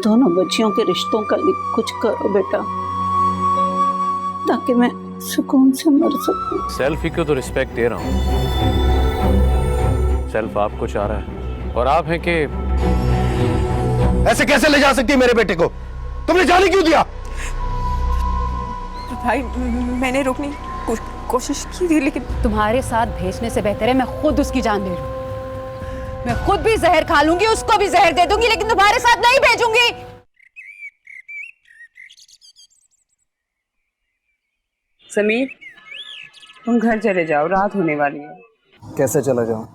दोनों बच्चियों के रिश्तों का कुछ करो बेटा, ताकि मैं सुकून से मर सकूं। सेल्फ ही को तो रिस्पेक्ट दे रहा हूँ। सेल्फ आपको चाह रहा है और आप हैं कि ऐसे कैसे ले जा सकती है मेरे बेटे को? तुमने जाने क्यों दिया? भाई मैंने रोकने की कोशिश की थी, लेकिन तुम्हारे साथ भेजने से बेहतर है मैं खुद उसकी जान ले लूं। मैं खुद भी जहर खा लूंगी, उसको भी जहर दे दूंगी, लेकिन तुम्हारे साथ नहीं भेजूंगी। समीर, तुम घर चले जाओ, रात होने वाली है। कैसे चला जाऊं?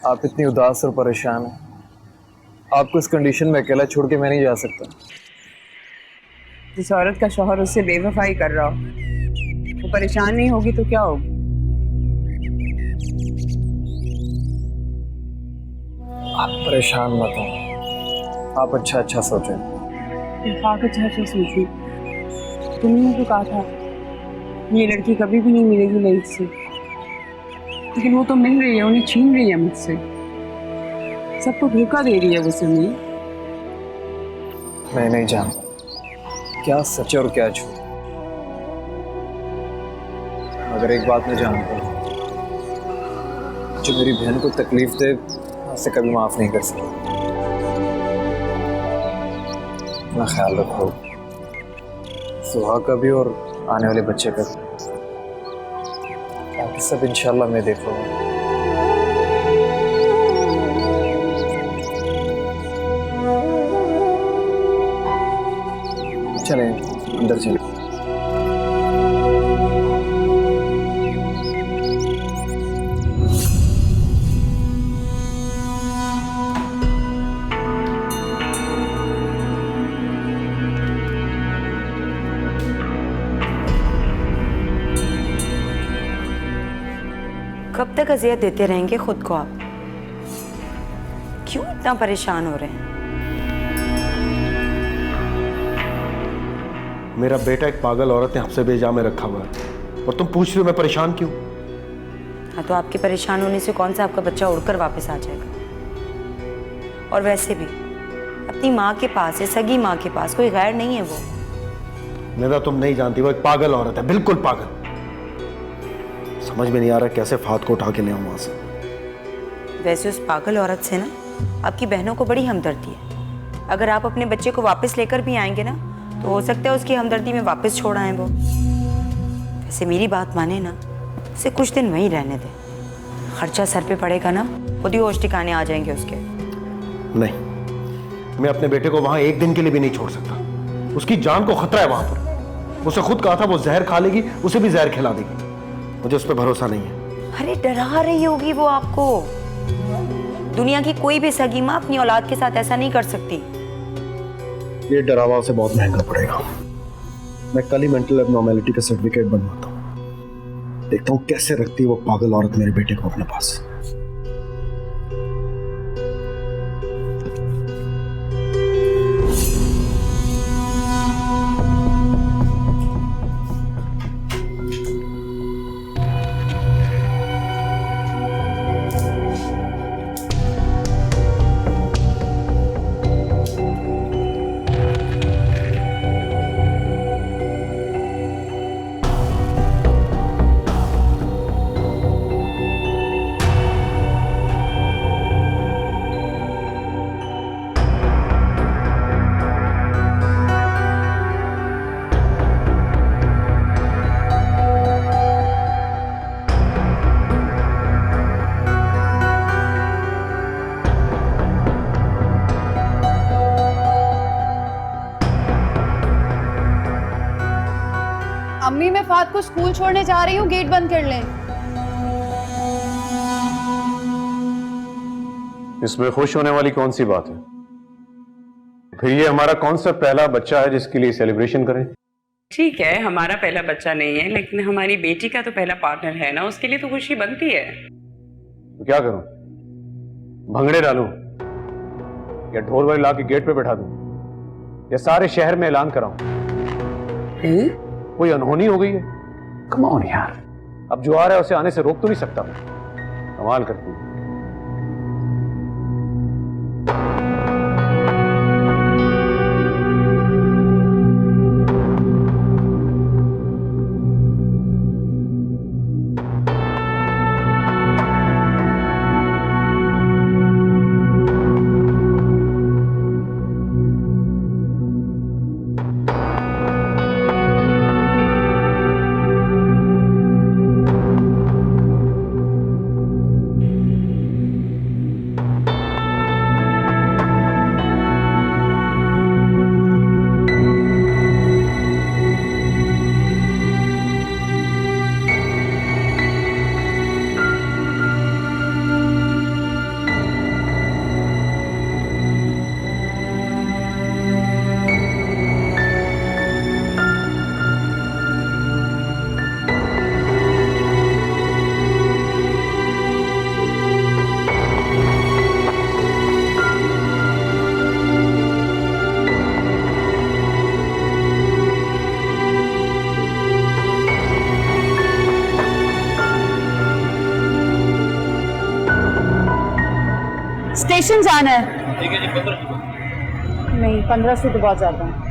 आप इतनी उदास और परेशान हैं। आपको इस कंडीशन में अकेला छोड़ के मैं नहीं जा सकता। जिस औरत का शौहर उससे बेवफाई कर रहा हो, वो परेशान नहीं होगी तो क्या होगी? आप परेशान मत हो, आप अच्छा सोचें। अच्छा सोचू। तुमने तो कहा था ये लड़की कभी भी नहीं मिलेगी ललित से, लेकिन वो तो मिल रही है, उन्हें छीन रही है मुझसे। सबको धोखा दे रही है वो समीर। मैं नहीं जानता क्या सच और क्या झूठ, अगर एक बात मैं जानता हूँ, जो मेरी बहन को तकलीफ दे उसे कभी माफ नहीं कर सकता। अपना ख्याल रखो, सुहा का भी और आने वाले बच्चे का भी। बाकी सब इंशाल्लाह मैं देख लूँगा। चलें अंदर चलें। कब तक अजियत देते रहेंगे खुद को आप? क्यों इतना परेशान हो रहे हैं? मेरा बेटा एक पागल औरत ने हमसे बेजा में रखा हुआ है और तुम पूछ रहे हो मैं परेशान क्यों? हाँ, तो आपके परेशान होने से कौन सा आपका बच्चा उड़कर वापस आ जाएगा? और वैसे भी अपनी माँ के पास है, सगी माँ के पास, कोई गैर नहीं है वो। निदा तुम नहीं जानती, वो एक पागल औरत है, बिल्कुल पागल। समझ में नहीं आ रहा कैसे फात को उठा के ले आऊं वहां से। वैसे उस पागल औरत से ना आपकी बहनों को बड़ी हमदर्दी है। अगर आप अपने बच्चे को वापस लेकर भी आएंगे ना, तो हो सकता है उसकी हमदर्दी में वापस छोड़ आए वो। वैसे मेरी बात माने ना, उसे कुछ दिन वहीं रहने दें। खर्चा सर पे पड़ेगा ना, खुद ही होश ठिकाने आ जाएंगे उसके। नहीं, मैं अपने बेटे को वहां एक दिन के लिए भी नहीं छोड़ सकता। उसकी जान को खतरा है वहां पर। उसे खुद कहा था वो जहर खा लेगी, उसे भी जहर खिला देगी। मुझे उस पर भरोसा नहीं है। अरे डरा रही होगी वो आपको। दुनिया की कोई भी सगी माँ अपनी औलाद के साथ ऐसा नहीं कर सकती। ये डरावा उसे बहुत महंगा पड़ेगा। मैं कल ही मेंटल एबनॉर्मेलिटी का सर्टिफिकेट बनवाता हूँ। देखता हूँ कैसे रखती है वो पागल औरत मेरे बेटे को अपने पास। अम्मी मैं फात को स्कूल छोड़ने जा रही हूँ, गेट बंद कर लें। इसमें खुश होने वाली कौन सी बात है? फिर ये हमारा कौन सा पहला बच्चा है जिसके लिए सेलिब्रेशन करें? ठीक है, हमारा पहला बच्चा नहीं है, लेकिन हमारी बेटी का तो पहला पार्टनर है ना, उसके लिए तो खुशी बनती है। तो क्या करूं? भंगड़े डालूं या ढोल वाले ला के गेट पे बैठा दूं या सारे शहर में ऐलान कराऊं? कोई अनहोनी हो गई है? कम ऑन यार, अब जो आ रहा है उसे आने से रोक तो नहीं सकता मैं। कमाल करती है। स्टेशन जाना है। नहीं, 15 से तो बहुत ज्यादा है।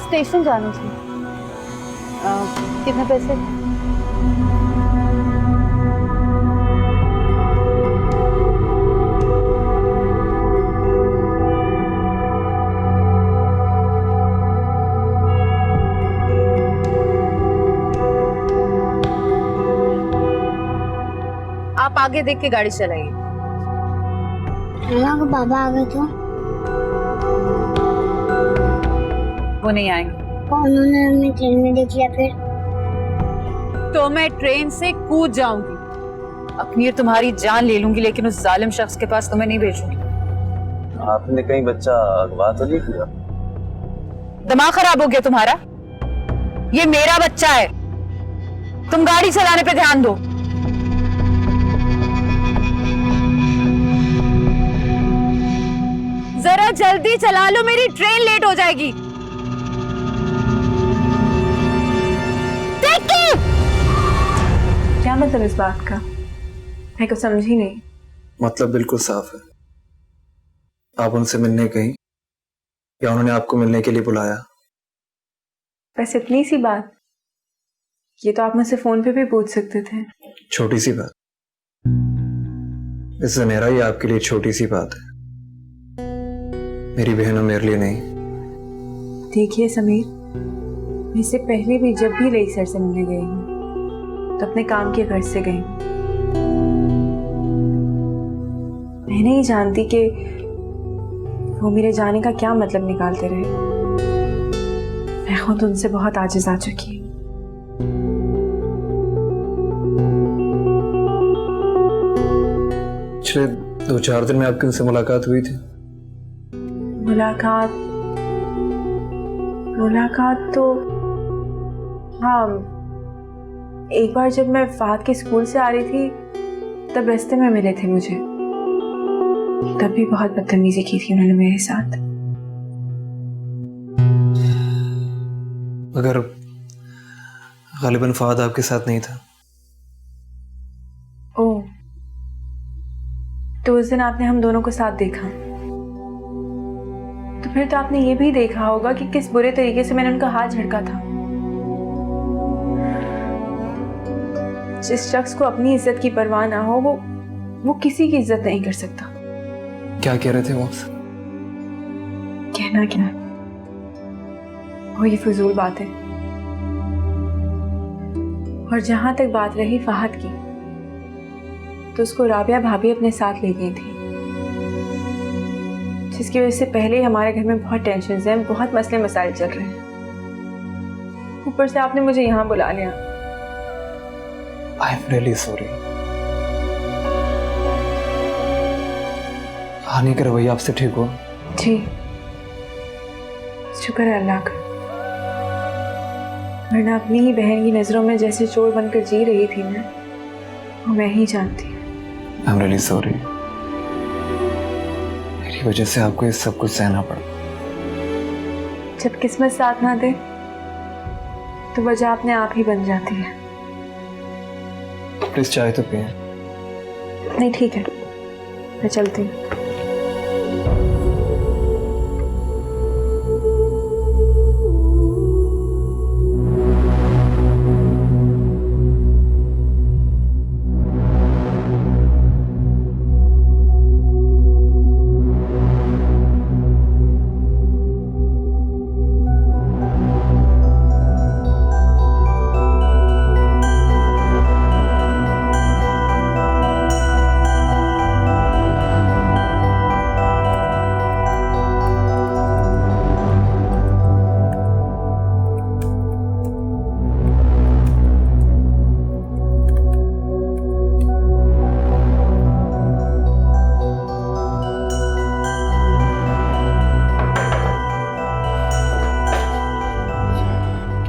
स्टेशन जाने से कितने पैसे? आप आगे देख के गाड़ी चलाइए। अगर बाबा आ गए तो वो नहीं आएंगे। उन्होंने हमें ट्रेन में देख लिया फिर? तो मैं ट्रेन से कूद जाऊंगी, अपनी और तुम्हारी जान ले लूंगी, लेकिन उस जालिम शख्स के पास तुम्हें नहीं भेजूंगी। आपने कहीं बच्चा अगवा तो नहीं किया? दिमाग खराब हो गया तुम्हारा? ये मेरा बच्चा है, तुम गाड़ी चलाने पे ध्यान दो। जरा जल्दी चला लो, मेरी ट्रेन लेट हो जाएगी। क्या मतलब इस बात का? मैं कुछ समझी नहीं। मतलब बिल्कुल साफ है। आप उनसे मिलने गई या उन्होंने आपको मिलने के लिए बुलाया? बस इतनी सी बात। ये तो आप मुझसे फोन पे भी पूछ सकते थे। छोटी सी बात। इस ज़मेरा ये आपके लिए छोटी सी बात है, मेरी बहनों मेरे लिए नहीं। देखिए समीर, मैं इससे पहले भी जब भी रईस सर से मिलने गई हूँ तो अपने काम के घर से गई। मैं नहीं जानती कि वो मेरे जाने का क्या मतलब निकालते रहे। मैं खुद उनसे बहुत आजिज आ चुकी हूँ। पिछले 2-4 दिन में आपकी उनसे मुलाकात हुई थी? मुलाकात तो हाँ, एक बार जब मैं फाद के स्कूल से आ रही थी तब रास्ते में मिले थे मुझे। तब भी बहुत बदतमीजी की थी उन्होंने मेरे साथ। मगर गालिबन फाद आपके साथ नहीं था। ओह, तो उस दिन आपने हम दोनों को साथ देखा, तो फिर तो आपने ये भी देखा होगा कि किस बुरे तरीके से मैंने उनका हाथ झटका था। जिस शख्स को अपनी इज्जत की परवाह ना हो वो किसी की इज्जत नहीं कर सकता। क्या कह रहे थे वो आपसे? कहना क्या, वो ये फजूल बात है। और जहां तक बात रही फहद की, तो उसको राबिया भाभी अपने साथ ले गई थी, जिसकी वजह से पहले ही हमारे घर में बहुत टेंशन हैं, बहुत मसले मसाइल चल रहे हैं। ऊपर से आपने मुझे यहाँ बुला लिया। I am really sorry. हानि का रवैया आपसे ठीक हुआ? जी, शुक्र है अल्लाह का। वरना अपनी ही बहन की नजरों में जैसे चोर बनकर जी रही थी ना, वो मैं ही जानती। I am really sorry. मेरी वजह से आपको ये सब कुछ सहना पड़ा। जब किस्मत साथ ना दे तो वजह अपने आप ही बन जाती है। प्लीज चाय तो पिए। नहीं ठीक है, मैं चलती हूँ।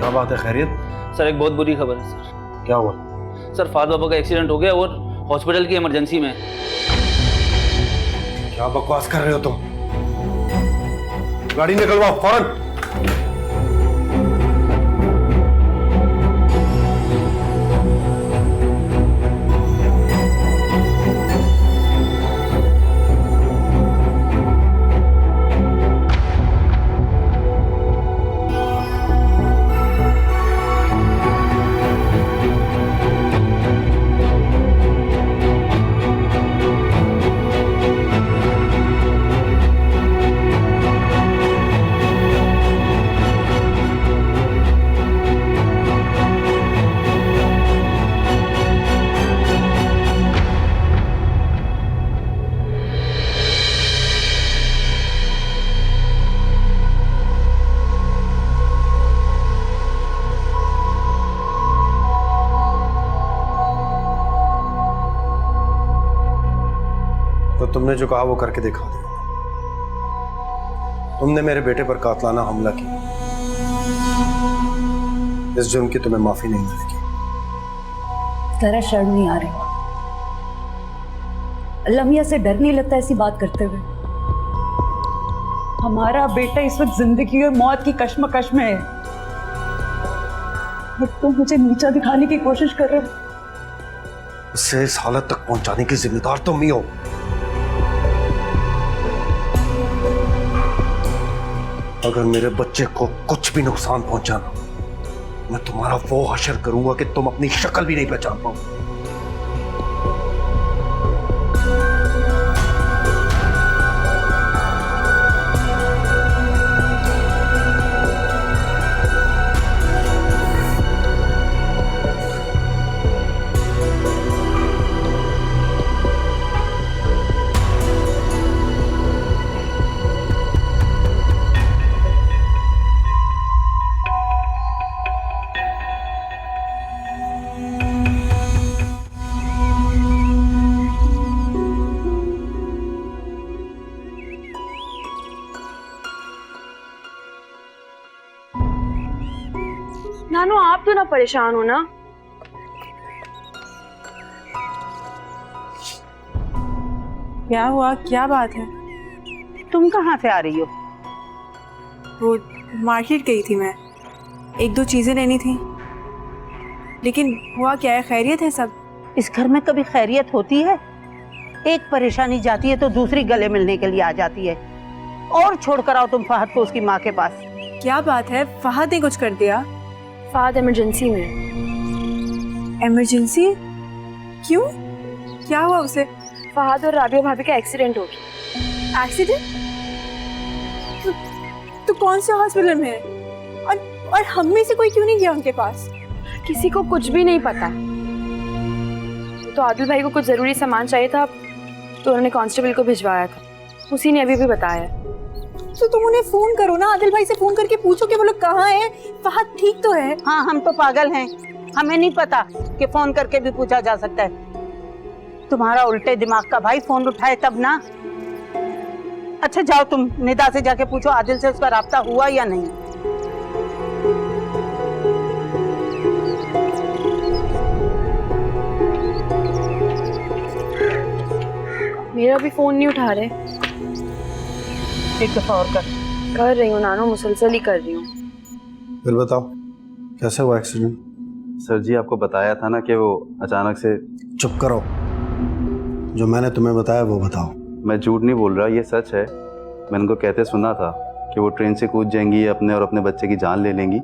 क्या बात है, खैरियत? सर एक बहुत बुरी खबर है सर। क्या हुआ? सर फाद बाबा का एक्सीडेंट हो गया और हॉस्पिटल की इमरजेंसी में। क्या बकवास कर रहे हो तुम? गाड़ी निकलवाओ फौरन। तो तुमने जो कहा वो करके दिखा दिया। तुमने मेरे बेटे पर कातलाना हमला किया। इस जुर्म की तुम्हें माफी नहीं मिलेगी। तेरा शर्म नहीं आ रही? लमिया से डर नहीं लगता ऐसी बात करते हुए? हमारा बेटा इस वक्त जिंदगी और मौत की कश्मकश में है और तुम मुझे नीचा दिखाने की कोशिश कर रहे हो। उसे इस हालत तक पहुंचाने की जिम्मेदार तुम ही हो। अगर मेरे बच्चे को कुछ भी नुकसान पहुंचाना, मैं तुम्हारा वो हशर करूंगा कि तुम अपनी शक्ल भी नहीं पहचान पाओ। नानू आप तो ना परेशान हो ना। क्या हुआ, क्या बात है? तुम कहाँ से आ रही हो? वो मार्केट गई थी मैं, एक दो चीजें लेनी थी। लेकिन हुआ क्या है, खैरियत है सब? इस घर में कभी खैरियत होती है? एक परेशानी जाती है तो दूसरी गले मिलने के लिए आ जाती है। और छोड़ कर आओ तुम फहद को उसकी माँ के पास। क्या बात है, फहद ने कुछ कर दिया? फहद इमरजेंसी में। इमरजेंसी? क्यों, क्या हुआ उसे? फहद और राबिया भाभी का एक्सीडेंट हो गया। एक्सीडेंट? तो कौन से हॉस्पिटल में है? और हम में से कोई क्यों नहीं गया उनके पास? किसी को कुछ भी नहीं पता। तो आदिल भाई को कुछ जरूरी सामान चाहिए था तो उन्होंने कांस्टेबल को भिजवाया था, उसी ने अभी भी बताया। तो तुम उन्हें फोन करो ना, आदिल भाई से फोन करके पूछो कि वो लोग कहाँ हैं, फहद ठीक तो है? हाँ हम तो पागल हैं, हमें नहीं पता कि फोन करके भी पूछा जा सकता है। तुम्हारा उल्टे दिमाग का भाई फोन उठाए तब ना। अच्छा जाओ तुम निदा से जाके पूछो आदिल से उसका राब्ता हुआ या नहीं। मेरा भी फोन नहीं उठा रहे। एक दफा और कर रही हूँ नानो, मुसलसल ही कर रही हूँ। फिर बताओ कैसे हुआ एक्सीडेंट? सर जी आपको बताया था ना कि वो अचानक से। चुप करो, जो मैंने तुम्हें बताया वो बताओ। मैं झूठ नहीं बोल रहा, ये सच है। मैंने उनको कहते सुना था कि वो ट्रेन से कूद जाएंगी, अपने और अपने बच्चे की जान ले लेंगी,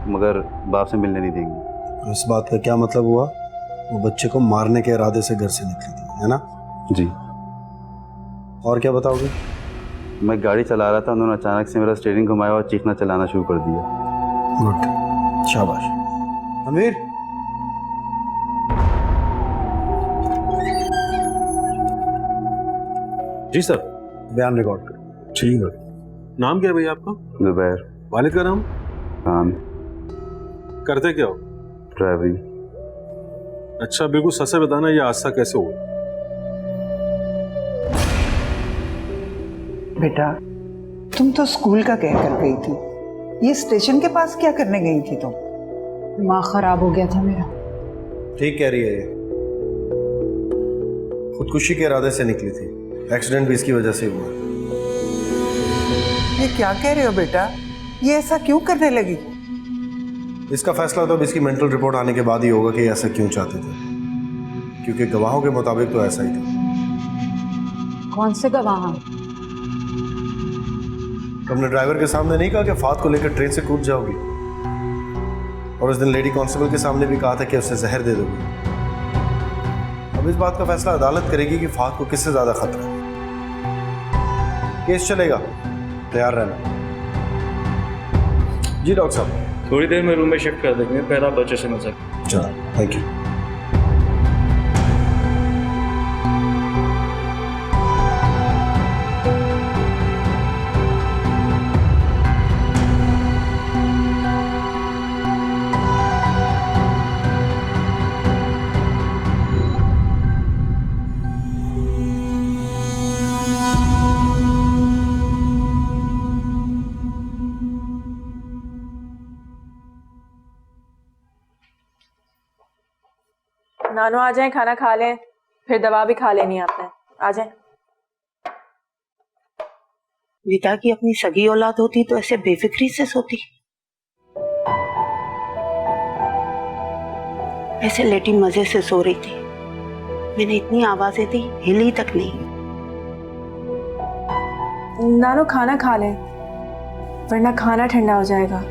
मगर बाप से मिलने नहीं देंगी। इस बात का क्या मतलब हुआ? वो बच्चे को मारने के इरादे से घर से निकली थी, है ना? जी। और क्या बताओगे? मैं गाड़ी चला रहा था, उन्होंने अचानक से मेरा स्टीयरिंग घुमाया और चीखना चलाना शुरू कर दिया। गुड, शाबाश। अमीर, जी सर। बयान रिकॉर्ड करो। ठीक है। नाम क्या है भैया आपका? जुबैर। वालिद का नाम? खान। करते क्या हो? ड्राइवरिंग। अच्छा बिल्कुल सच से बताना, ये हादसा कैसे हुआ? बेटा तुम तो स्कूल का कहकर गई थी, ये स्टेशन के पास क्या करने गई थी तुम? दिमाग खराब हो गया था मेरा। ठीक कह रही है ये, खुदकुशी के इरादे से निकली थी, एक्सीडेंट भी इसकी वजह से हुआ। ये क्या कह रहे हो बेटा? ये ऐसा क्यों करने लगी? इसका फैसला तो अब इसकी मेंटल रिपोर्ट आने के बाद ही होगा कि ऐसा क्यों चाहते थे, क्योंकि गवाहों के मुताबिक तो ऐसा ही था। कौन से गवाह? तुमने ड्राइवर के सामने नहीं कहा कि फात को लेकर ट्रेन से कूद जाओगी, और उस दिन लेडी कांस्टेबल के सामने भी कहा था कि उसे जहर दे दोगी। अब इस बात का फैसला अदालत करेगी कि फात को किससे ज्यादा खतरा है। केस चलेगा, तैयार रहना। जी डॉक्टर साहब, थोड़ी देर में रूम में शिफ्ट कर देंगे, पहला बच्चे से मिल सकते। चलो, थैंक यू। नानू आ जाए, खाना खा लें, फिर दवा भी खा लेनी है आपने। आ जाए। विदा की अपनी सगी औलाद होती तो ऐसे बेफिक्री से सोती, ऐसे लेटी मजे से सो रही थी। मैंने इतनी आवाजें दी, हिली तक नहीं। नानू खाना खा लें, वरना खाना ठंडा हो जाएगा।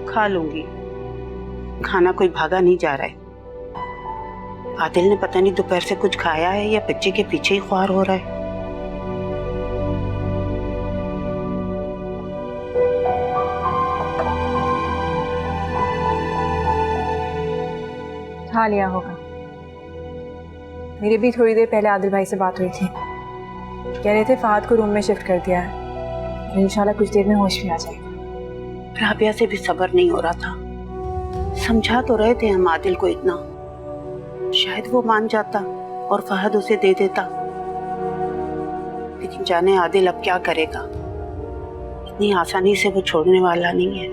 खा लूंगी, खाना कोई भागा नहीं जा रहा है। आदिल ने पता नहीं दोपहर से कुछ खाया है या बच्चे के पीछे ही ख्वार हो रहा है। खा लिया होगा। मेरी भी थोड़ी देर पहले आदिल भाई से बात हुई थी, कह रहे थे फहद को रूम में शिफ्ट कर दिया है, इंशाल्लाह कुछ देर में होश भी आ जाएगा। राबिया से भी सब्र नहीं हो रहा था। समझा तो रहे थे हम आदिल को इतना, शायद वो मान जाता और फहद उसे दे देता, लेकिन जाने आदिल अब क्या करेगा। इतनी आसानी से वो छोड़ने वाला नहीं है।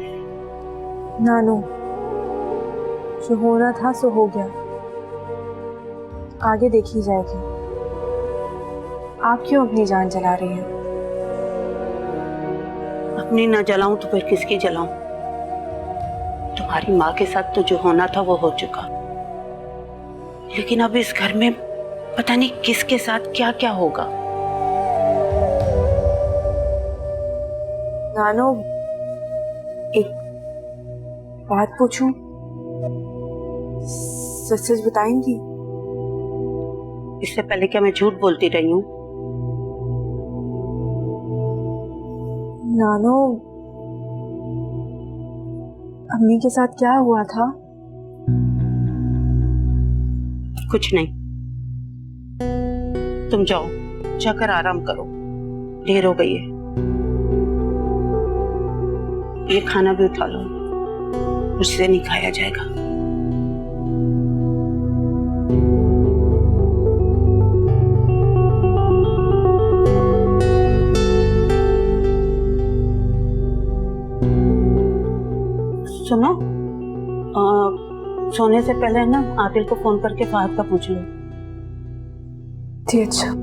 नानू, जो होना था सो हो गया, आगे देखी जाएगी। आप क्यों अपनी जान जला रही हैं? अपनी ना जलाऊं तो फिर किसकी जलाऊं? तुम्हारी माँ के साथ तो जो होना था वो हो चुका, लेकिन अब इस घर में पता नहीं किसके साथ क्या क्या होगा। नानो, एक बात पूछूं? सच सच बताएंगी? इससे पहले क्या मैं झूठ बोलती रही हूँ? नानो, अम्मी के साथ क्या हुआ था? कुछ नहीं, तुम जाओ, जाकर आराम करो, देर हो गई है। ये खाना भी उठा लो, मुझसे नहीं खाया जाएगा। सुनो, सोने से पहले ना आदिल को फोन करके फहद का पूछ लो। जी अच्छा।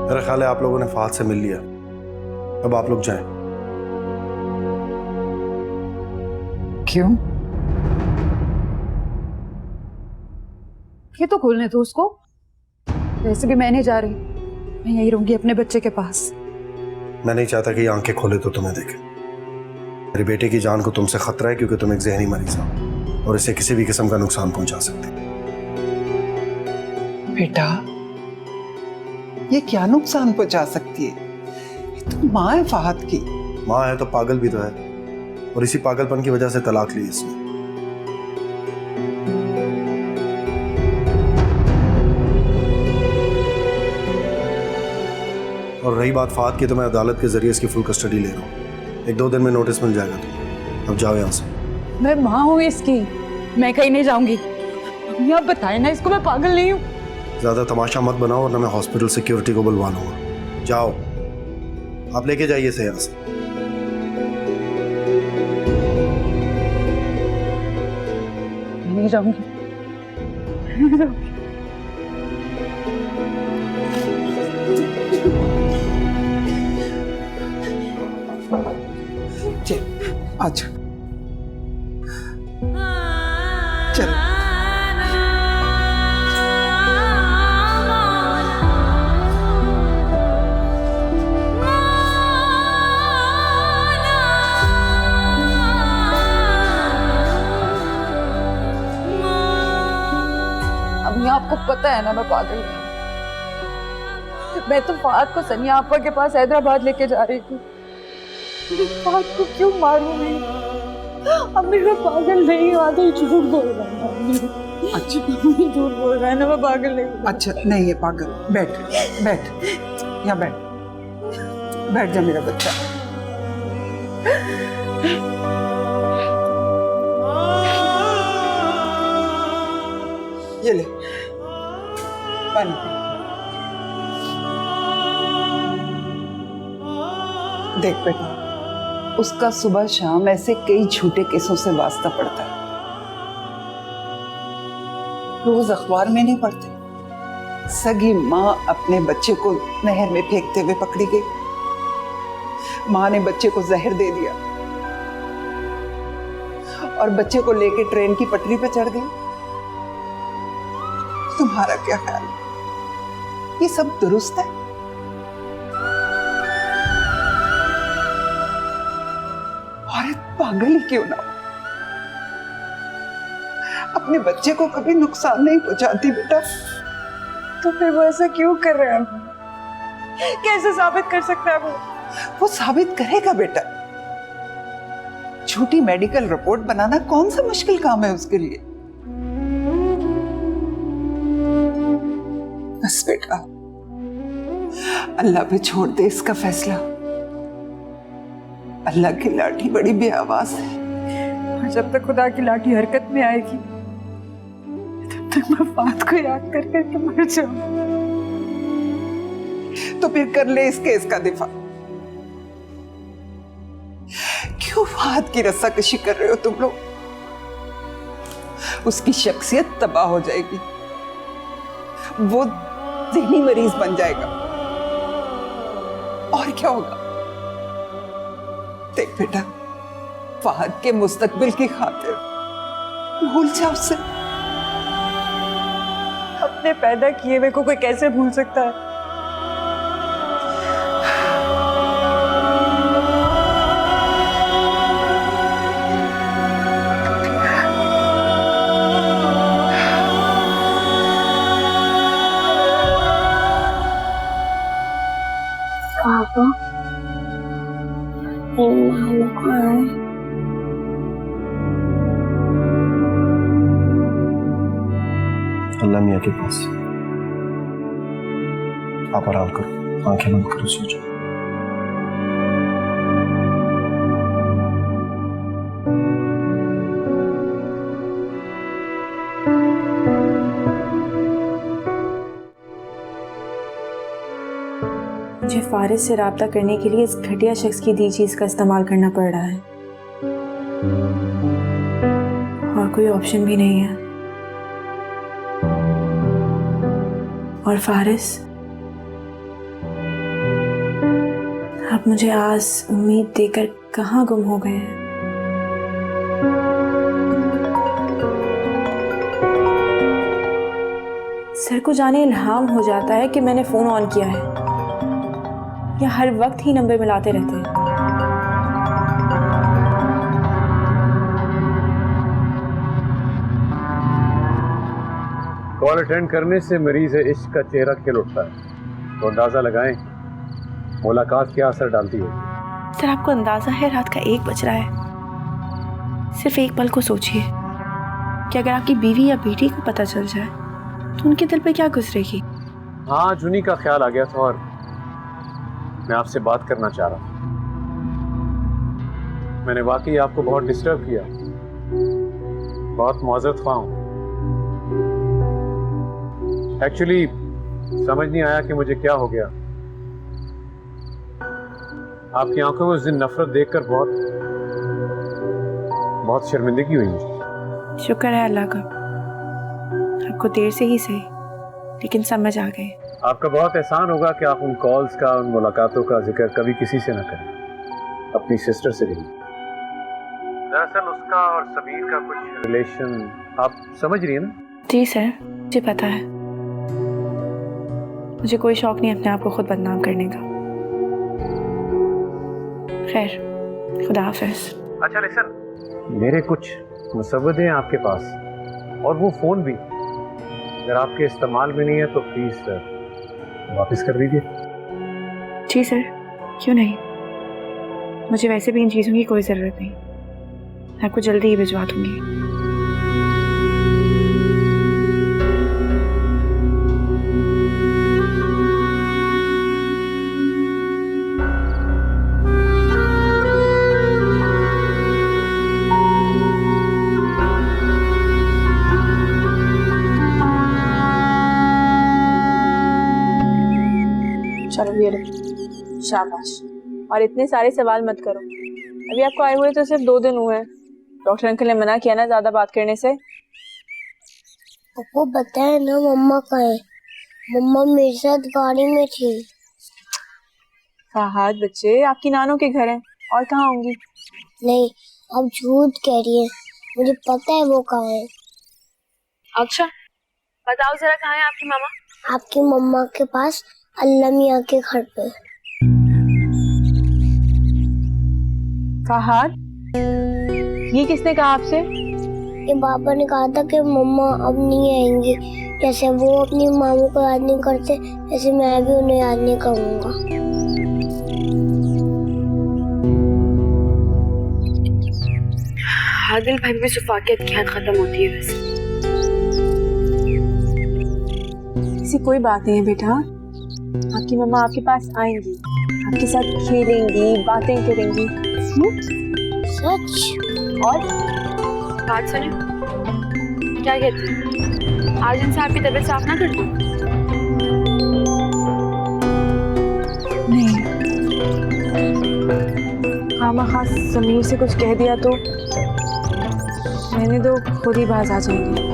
मेरा ख्याल है आप लोगों ने फहद से मिल लिया, अब आप लोग जाएं। क्यों? ये तो खोलने दो उसको। वैसे भी मैं नहीं जा रही, मैं यही रहूंगी अपने बच्चे के पास। मैं नहीं चाहता कि ये आंखें खोले तो तुम्हें देखे। मेरे बेटे की जान को तुमसे खतरा है क्योंकि तुम एक जहनी मरीज हो और इसे किसी भी किस्म का नुकसान पहुंचा सकते हो। बेटा, ये क्या नुकसान पहुंचा सकती है? ये तो माँ है फहद की। माँ है तो पागल भी तो है, और इसी पागलपन की वजह से तलाक ली इसने। और रही बात फहद की, तो मैं अदालत के जरिए इसकी फुल कस्टडी ले रहा हूँ। 1-2 दिन में नोटिस मिल जाएगा तुम्हें। अब जाओ यहाँ से। मैं माँ हूँ इसकी, मैं कहीं नहीं जाऊंगी। अम्मी आप बताएं ना इसको, मैं पागल नहीं हूँ। ज्यादा तमाशा मत बनाओ और ना मैं हॉस्पिटल सिक्योरिटी को बुलवा लूंगा। जाओ, आप लेके जाइए इसे यहाँ से। नहीं जाऊंगी, नहीं जाऊंगी। चल आजा, चल। अम्मी आपको पता है ना मैं पागल नहीं। मैं तो फहद को सनिया आपा के पास हैदराबाद लेके जा रही थी। फहद को क्यों मारूं मैं? अम्मी मैं पागल नहीं हूँ, आधा झूठ बोल रहा है अम्मी। अच्छा झूठ बोल रहा है ना, मैं पागल नहीं हूँ। अच्छा नहीं है पागल। बैठ बैठ, यहाँ बैठ, बैठ जा मेरा बच्चा। ये ले पानी पी। देख बेटा, उसका सुबह शाम ऐसे कई झूठे केसों से वास्ता पड़ता है। रोज अखबार में नहीं पढ़ते, सगी माँ अपने बच्चे को नहर में फेंकते हुए पकड़ी गई, माँ ने बच्चे को जहर दे दिया और बच्चे को लेके ट्रेन की पटरी पे चढ़ गई। तुम्हारा क्या ख्याल है? ये सब दुरुस्त है? औरत पागल ही क्यों ना हो, अपने बच्चे को कभी नुकसान नहीं पहुंचाती बेटा। तो फिर वो ऐसा क्यों कर रहा है? कैसे साबित कर सकता है वो साबित करेगा बेटा। झूठी मेडिकल रिपोर्ट बनाना कौन सा मुश्किल काम है उसके लिए। बस बेटा, अल्लाह पे छोड़ दे इसका फैसला। अल्लाह की लाठी बड़ी बेआवाज है, और जब तक खुदा की लाठी हरकत में आएगी तब तक मैं फहद को याद कर करके मर जाऊं। तो फिर कर ले इस केस का दिफा। क्यों फहद की रस्साकशी कर रहे हो तुम लोग? उसकी शख्सियत तबाह हो जाएगी, वो ज़हनी मरीज बन जाएगा। और क्या होगा? देख बेटा, फहद के मुस्तकबिल की खातिर भूल जा उसे। अपने पैदा किए हुए को कोई कैसे भूल सकता है? पापा, नानी कहाँ है? अल्लाह मियाँ के पास। आप आराम करो, आंखें बंद करो, सो जाओ। मुझे फारिस से राब्ता करने के लिए इस घटिया शख्स की दी चीज का इस्तेमाल करना पड़ रहा है, और कोई ऑप्शन भी नहीं है। और फारिस, आप मुझे आस उम्मीद देकर कहाँ गुम हो गए हैं? सर को जाने इल्हाम हो जाता है कि मैंने फोन ऑन किया है, या हर वक्त ही नंबर मिलाते रहते हैं। कॉल अटेंड करने से मरीज इश्क का चेहरा खिल उठता है, तो अंदाजा लगाएं मुलाकात क्या असर डालती है। सर आपको अंदाजा है रात का 1 बज रहा है। सिर्फ एक पल को सोचिए कि अगर आपकी बीवी या बेटी को पता चल जाए तो उनके दिल पे क्या गुजरेगी। हाँ, जुनी का ख्याल आ गया था और मैं आपसे बात करना चाह रहा था। मैंने वाकई आपको बहुत डिस्टर्ब किया, बहुत मौजूद ख्वाह हूं। एक्चुअली समझ नहीं आया कि मुझे क्या हो गया। आपकी आंखों में उस दिन नफरत देखकर बहुत शर्मिंदगी हुई मुझे। शुक्र है अल्लाह का, आपको देर से ही सही लेकिन समझ आ गए। आपका बहुत एहसान होगा कि आप उन कॉल्स का, उन मुलाकातों का जिक्र कभी किसी से ना करें, अपनी सिस्टर से भी। दरअसल उसका और समीर का कुछ रिलेशन आप समझ रही है ना? जी सर, मुझे पता है। मुझे कोई शौक नहीं अपने आप को खुद बदनाम करने का। खैर, खुदा हाफिज। अच्छा लिसन, मेरे कुछ मुसव्वदे हैं आपके पास और वो फोन भी, अगर आपके इस्तेमाल में नहीं है तो प्लीज वापस कर दीजिए। जी सर, क्यों नहीं। मुझे वैसे भी इन चीज़ों की कोई ज़रूरत नहीं, मैं आपको जल्दी ही भिजवा दूंगी। चलो ये लो, शाबाश। और इतने सारे सवाल मत करो, अभी आपको आए हुए तो सिर्फ 2 दिन हुए हैं। डॉक्टर अंकल ने मना किया ना ज्यादा बात करने से। आपको बताया ना मम्मा का है, मम्मा मेरे साथ गाड़ी में थी। फहद बच्चे, आपकी नानों के घर हैं और कहाँ होंगी। नहीं, आप झूठ कह रही हैं, मुझे पता है वो कहाँ है। अच्छा बताओ जरा, कहाँ है आपकी मामा? आपकी मम्मा के पास अल्लाह मियाँ के घर पे। फहद, ये किसने कहा आपसे? ये पापा ने कहा था कि मम्मा अब नहीं आएंगी। जैसे वो अपनी मामू को याद नहीं करते, वैसे मैं भी उन्हें याद नहीं करूँगा। आदिल भाई में सुफाकियत की हद खत्म होती है वैसे। ऐसी कोई बात नहीं है बेटा, आपकी मम्मा आपके पास आएंगी, आपके साथ खेलेंगी, बातें करेंगी। सच? और बात सुने, क्या कहते हैं, आज इनसे आपकी तबीयत साफ ना कर दूं? नहीं, खामखा समीर से कुछ कह दिया तो मैंने तो खुद ही बाज आ जाएंगी।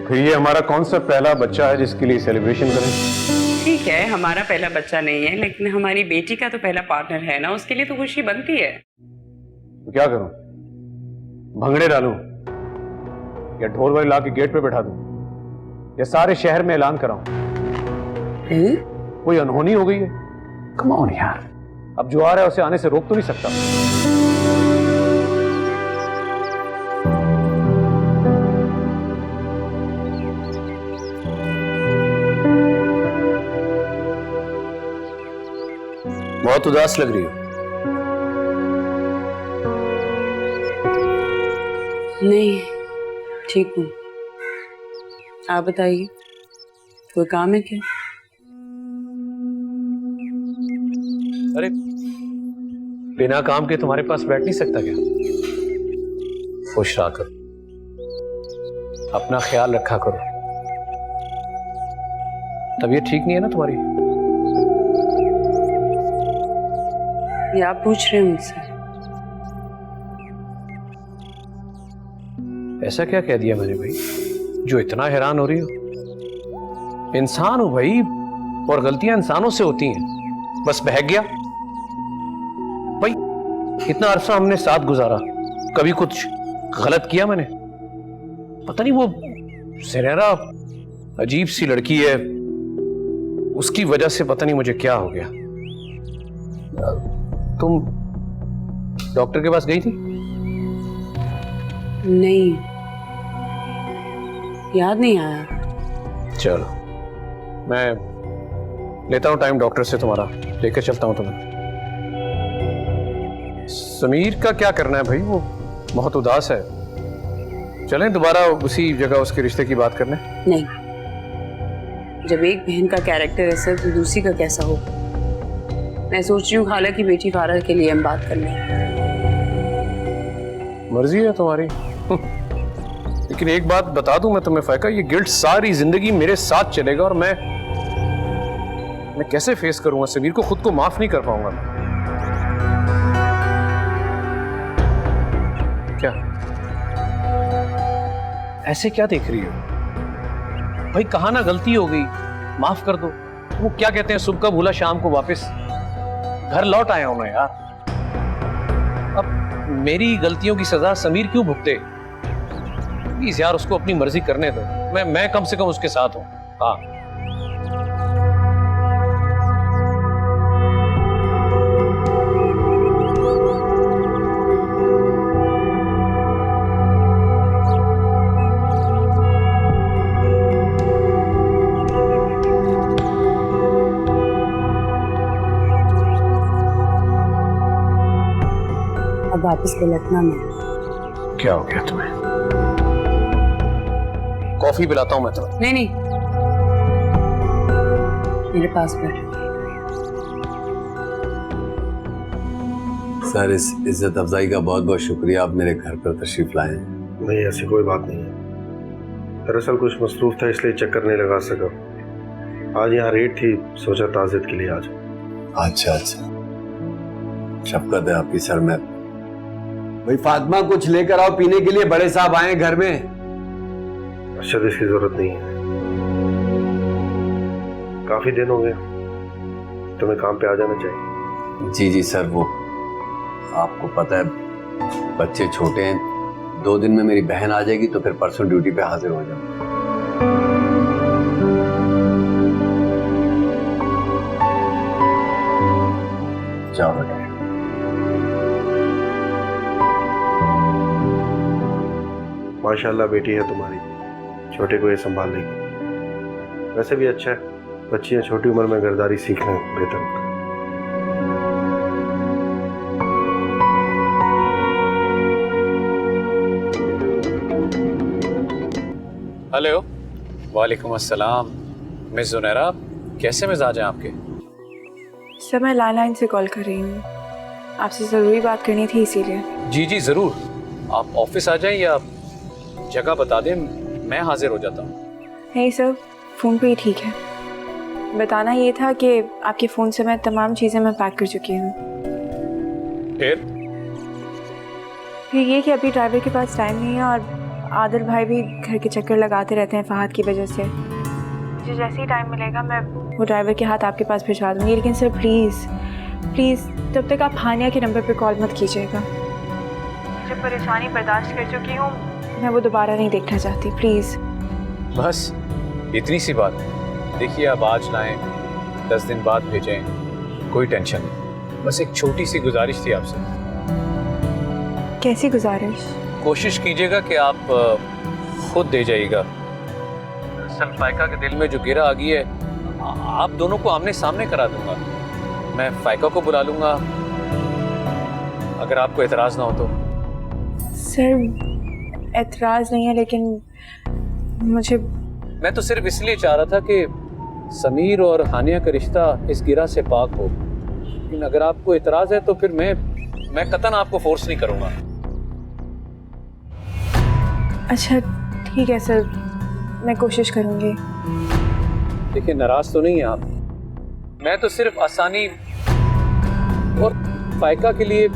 फिर ये हमारा कौन सा पहला बच्चा है जिसके लिए सेलिब्रेशन करें? ठीक है, हमारा पहला बच्चा नहीं है, लेकिन हमारी बेटी का तो पहला पार्टनर है ना, उसके लिए तो खुशी बनती है। तो क्या करूं? भंगड़े डालूं या ढोल वाली ला के गेट पे बैठा दूं या सारे शहर में ऐलान कराऊं? कोई अनहोनी हो गई है? कम ऑन यार, अब जो आ रहा है उसे आने से रोक तो नहीं सकता। बहुत उदास लग रही हो। नहीं, ठीक हूँ। आप बताइए, कोई काम है क्या? अरे बिना काम के तुम्हारे पास बैठ नहीं सकता क्या? खुश रहा करो, अपना ख्याल रखा करो। तबीयत ठीक नहीं है ना तुम्हारी? ये आप पूछ रहे हैं मुझसे? ऐसा क्या कह दिया मैंने भाई जो इतना हैरान हो रही हो? इंसान हूं भाई, और गलतियां इंसानों से होती हैं। बस बहक गया भाई, इतना अरसा हमने साथ गुजारा, कभी कुछ गलत किया मैंने? पता नहीं, वो सरेरा अजीब सी लड़की है, उसकी वजह से पता नहीं मुझे क्या हो गया। तुम डॉक्टर के पास गई थी? नहीं, याद नहीं आया। चलो मैं लेता हूं टाइम डॉक्टर से, तुम्हारा लेकर चलता हूं तुम्हें। समीर का क्या करना है भाई, वो बहुत उदास है। चलें दोबारा उसी जगह उसके रिश्ते की बात करने? नहीं, जब एक बहन का कैरेक्टर ऐसा तो दूसरी का कैसा हो। मैं सोच रही हूँ खाला की बेटी फारा के लिए हम बात कर लें। मर्जी है तुम्हारी। लेकिन एक बात बता दूं मैं तुम्हें फायका, ये गिल्ट सारी जिंदगी मेरे साथ चलेगा और मैं कैसे फेस करूंगा समीर को, खुद को माफ नहीं कर पाऊंगा। क्या ऐसे क्या देख रही हो भाई? कहा ना गलती हो गई, माफ कर दो। वो क्या कहते हैं, सुबह का भूला शाम को वापस घर लौट आया हूं मैं यार। अब मेरी गलतियों की सजा समीर क्यों भुगते? प्लीज यार उसको अपनी मर्जी करने दो, मैं कम से कम उसके साथ हूं। हाँ अब वापस पलटना नहीं। क्या हो गया तुम्हें? कॉफी पिलाता हूं मैं तुम्हें। नहीं नहीं, मेरे पास बैठो। सर, इस इज्जत अफजाई का बहुत बहुत शुक्रिया, आप मेरे घर पर तशरीफ लाए हैं। नहीं, ऐसी कोई बात नहीं है। दरअसल कुछ मसरूफ था इसलिए चक्कर नहीं लगा सका। आज यहाँ रेट थी, सोचा ताज़ियत के लिए आ जाओ। अच्छा अच्छा, शफकत है आपकी सर। में भाई फातिमा, कुछ लेकर आओ पीने के लिए, बड़े साहब आए घर में। अच्छा, इसकी जरूरत नहीं है, काफी दिन हो गए, तुम्हें काम पे आ जाना चाहिए। जी जी सर, वो आपको पता है बच्चे छोटे हैं, 2 दिन में मेरी बहन आ जाएगी तो फिर परसों ड्यूटी पे हाजिर हो जाऊंगा। जाओ बेटा। माशाल्लाह बेटी है तुम्हारी, छोटे को ये संभाल लेगी। वैसे भी अच्छा है, बच्चियां छोटी उम्र में गर्दारी सीख लें, बेहतर होता है। हेलो, वालेकुम अस्सलाम। मिस जुनैरा, कैसे मिजाज हैं आपके? सर, मैं लैंडलाइन से कॉल कर रही हूँ, आपसे ज़रूरी बात करनी थी इसीलिए। जी जी ज़रूर, आप ऑफिस आ जाएं या जगह बता दें, मैं हाजिर हो जाता हूँ। नहीं सर, फ़ोन पे ही ठीक है। बताना ये था कि आपके फ़ोन से मैं तमाम चीज़ें मैं पैक कर चुकी हूँ। फिर ये कि अभी ड्राइवर के पास टाइम नहीं है और आदिल भाई भी घर के चक्कर लगाते रहते हैं फ़हद की वजह से। मुझे जैसे ही टाइम मिलेगा मैं वो ड्राइवर के हाथ आपके पास भिजवा दूँगी। लेकिन सर प्लीज़ प्लीज़, तब तक आप हानिया के नंबर पर कॉल मत कीजिएगा। जो परेशानी बर्दाश्त कर चुकी हूँ, मैं वो दोबारा नहीं देखना चाहती, प्लीज़। बस इतनी सी बात। देखिए, आप आज लाएं, 10 दिन बाद भेजें, कोई टेंशन नहीं। बस एक छोटी सी गुजारिश थी आपसे। कैसी गुजारिश? कोशिश कीजिएगा कि आप खुद दे जाइएगा। फायका के दिल में जो गिरा आगी है, आप दोनों को आमने सामने करा दूंगा। मैं फायका को बुला लूंगा, अगर आपको एतराज़ ना हो तो। सर एतराज़ नहीं है, लेकिन मैं तो सिर्फ इसलिए चाह रहा था कि समीर और हानिया का रिश्ता इस गिरा से पाक हो। लेकिन अगर आपको एतराज़ है तो फिर मैं कतन आपको फोर्स नहीं करूंगा। अच्छा ठीक है सर, मैं कोशिश करूंगी। देखिए, नाराज तो नहीं है आप? मैं तो सिर्फ आसानी और फायका के लिए।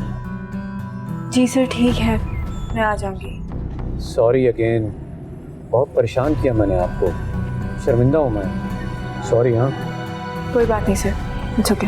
जी सर ठीक है, मैं आ जाऊंगी। सॉरी अगेन, बहुत परेशान किया मैंने आपको, शर्मिंदा हूँ मैं। सॉरी। हाँ कोई बात नहीं सर, इट्स ओके।